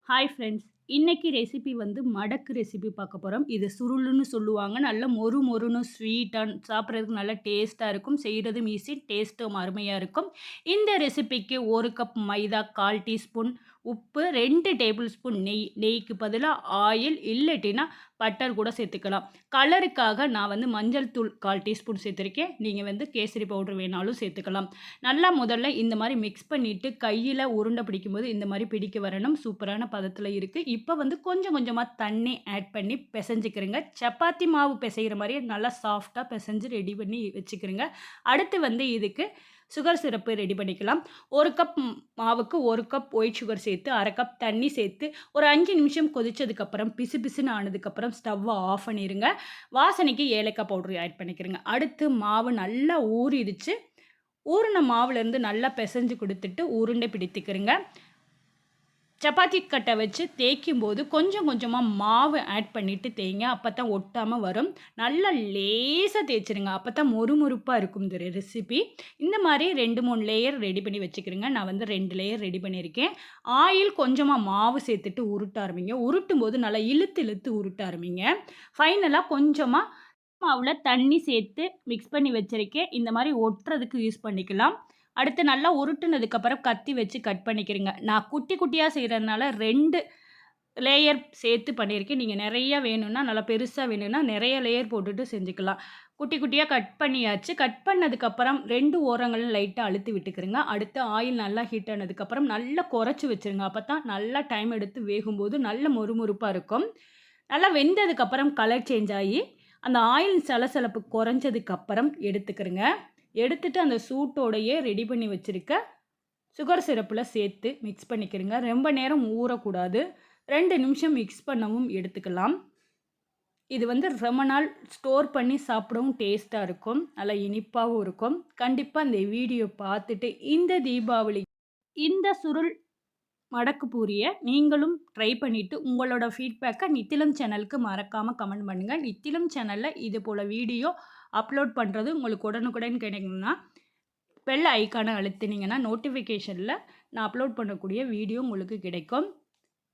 Hi friends. இன்னைக்கு recipe வந்து மடக்கு ரெசிபி பார்க்க போறோம். இது சுருளுன்னு சொல்லுவாங்க. நல்ல மொறு மொறுன்னு ஸ்வீட்டா சாப்பிட்றதுக்கு நல்ல டேஸ்ட்டா இருக்கும். செய்றதும் ஈஸி, டேஸ்ட்டும் அருமையா இருக்கும். இந்த ரெசிபிக்கு 1 கப் மைதா, 1/4 டீஸ்பூன் உப்பு, 2 டேபிள் ஸ்பூன் நெய். நெய்க்கு பதிலா ஆயில் இல்லாட்டினா பட்டர் கூட சேர்த்துக்கலாம். கலருக்காக நான் வந்து மஞ்சள் தூள் 1/4 டீஸ்பூன் சேர்த்துருக்கேன். நீங்க வந்து கேசரி பவுடர் வேணாலும் சேர்த்துக்கலாம். நல்லா முதல்ல இந்த மாரி மிக்ஸ் பண்ணிட்டு கையில உருண்டை பிடிக்கும்போது இந்த மாரி பிடிக்க வரணும். சூப்பரான பதத்தில இருக்கு. இப்ப வந்து கொஞ்சம் கொஞ்சமா தண்ணி ஆட் பண்ணி பெசஞ்சுக்கிறங்க. சப்பாத்தி மாவு பெசையிற மாரியே நல்லா சாஃப்ட்டா பெசஞ்சு ரெடி பண்ணி வச்சுக்கிறங்க. அடுத்து வந்து இதுக்கு சுகர் சிரப்பு ரெடி பண்ணிக்கலாம். 1 கப் மாவுக்கு 1 கப் ஒயிட் சுகர் சேர்த்து, 1/2 கப் தண்ணி சேர்த்து, ஒரு 5 நிமிஷம் கொதிச்சதுக்கப்புறம் பிசுபிசுன்னு ஆனதுக்கப்புறம் ஸ்டவ்வ ஆஃப் பண்ணிருங்க. வாசனைக்கு ஏலக்காய் பவுடர் ஆட் பண்ணிக்கிறங்க. அடுத்து மாவு நல்லா ஊறிடுச்சு. ஊறுன மாவுலேருந்து நல்லா பெசஞ்சு குடுத்துட்டு உருண்டை பிடித்துக்கிறங்க. சப்பாத்தி கட்டை வச்சு தேய்க்கும்போது கொஞ்சம் கொஞ்சமா மாவு ஆட் பண்ணிட்டு தேய்ங்க. அப்பதான் ஒட்டாம வரும். நல்லா லேசா தேய்ச்சிருங்க. அப்பதான் மொறுமொறுப்பா இருக்கும் இந்த ரெசிபி. இந்த மாரி 2, 3 லேயர் ரெடி பண்ணி வச்சுக்கிறங்க. நான் வந்து 2 லேயர் ரெடி பண்ணியிருக்கேன். ஆயில் கொஞ்சமா மாவு சேர்த்துட்டு உருட்ட ஆரம்பிங்க. உருட்டும்போது நல்லா இழுத்து இழுத்து உருட்ட ஆரம்பிங்க. ஃபைனலா கொஞ்சமா மாவுல தண்ணி சேர்த்து மிக்ஸ் பண்ணி வச்சிருக்கேன். இந்த மாரி ஒட்டுறதுக்கு யூஸ் பண்ணிக்கலாம். அடுத்து நல்லா உருட்டுனதுக்கப்புறம் கத்தி வச்சு கட் பண்ணிக்கிறங்க. நான் குட்டி குட்டியா செய்றதுனால 2 லேயர் சேர்த்து பண்ணியிருக்கேன். நீங்க நெறைய வேணும்னா, நல்லா பெருசா வேணும்னா நெறைய லேயர் போட்டுட்டு செஞ்சுக்கலாம். குட்டி குட்டியா கட் பண்ணியாச்சு. கட் பண்ணதுக்கப்புறம் 2 ஓரங்களும் லைட்டா அழுத்தி விட்டுக்கிறங்க. அடுத்து ஆயில் நல்லா ஹீட் ஆனதுக்கப்புறம் நல்லா குறைச்சு வச்சுருங்க. அப்பதான் நல்லா டைம் எடுத்து வேகும்போது நல்ல மொறுமொறுப்பா இருக்கும். நல்லா வெந்ததுக்கப்புறம் கலர் சேஞ்ச் ஆயி, அந்த ஆயில் சலசலப்பு குறைஞ்சதுக்கப்புறம் எடுத்துக்கிறங்க. எடுத்துட்டு அந்த சூட்டோடையே ரெடி பண்ணி வச்சிருக்க சுகர் சிரப்பில சேர்த்து மிக்ஸ் பண்ணிக்கிறங்க. ரொம்ப நேரம் ஊறக்கூடாது. 2 நிமிஷம் மிக்ஸ் பண்ணவும் எடுத்துக்கலாம். இது வந்து ரொம்ப நாள் ஸ்டோர் பண்ணி சாப்பிடவும் டேஸ்ட்டா இருக்கும். நல்லா இனிப்பாவும் இருக்கும். கண்டிப்பா இந்த வீடியோ பார்த்துட்டு இந்த தீபாவளி இந்த சுருள் மடக்கு பூரிய நீங்களும் ட்ரை பண்ணிட்டு உங்களோட ஃபீட்பேக்க நித்திலம் சேனலுக்கு மறக்காம கமெண்ட் பண்ணுங்க. நித்திலம் சேனல்ல இது போல வீடியோ அப்லோட் பண்றது உங்களுக்கு உடனுக்குடன் கிடைக்கணும்னா, பெல் ஐகான அழுத்துனீங்கன்னா நோட்டிஃபிகேஷன்ல நான் அப்லோட் பண்ணக்கூடிய வீடியோ உங்களுக்கு கிடைக்கும்.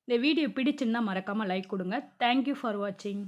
இந்த வீடியோ பிடிச்சிருந்தா மறக்காம லைக் குடுங்க. தேங்க் யூ ஃபார் வாட்சிங்.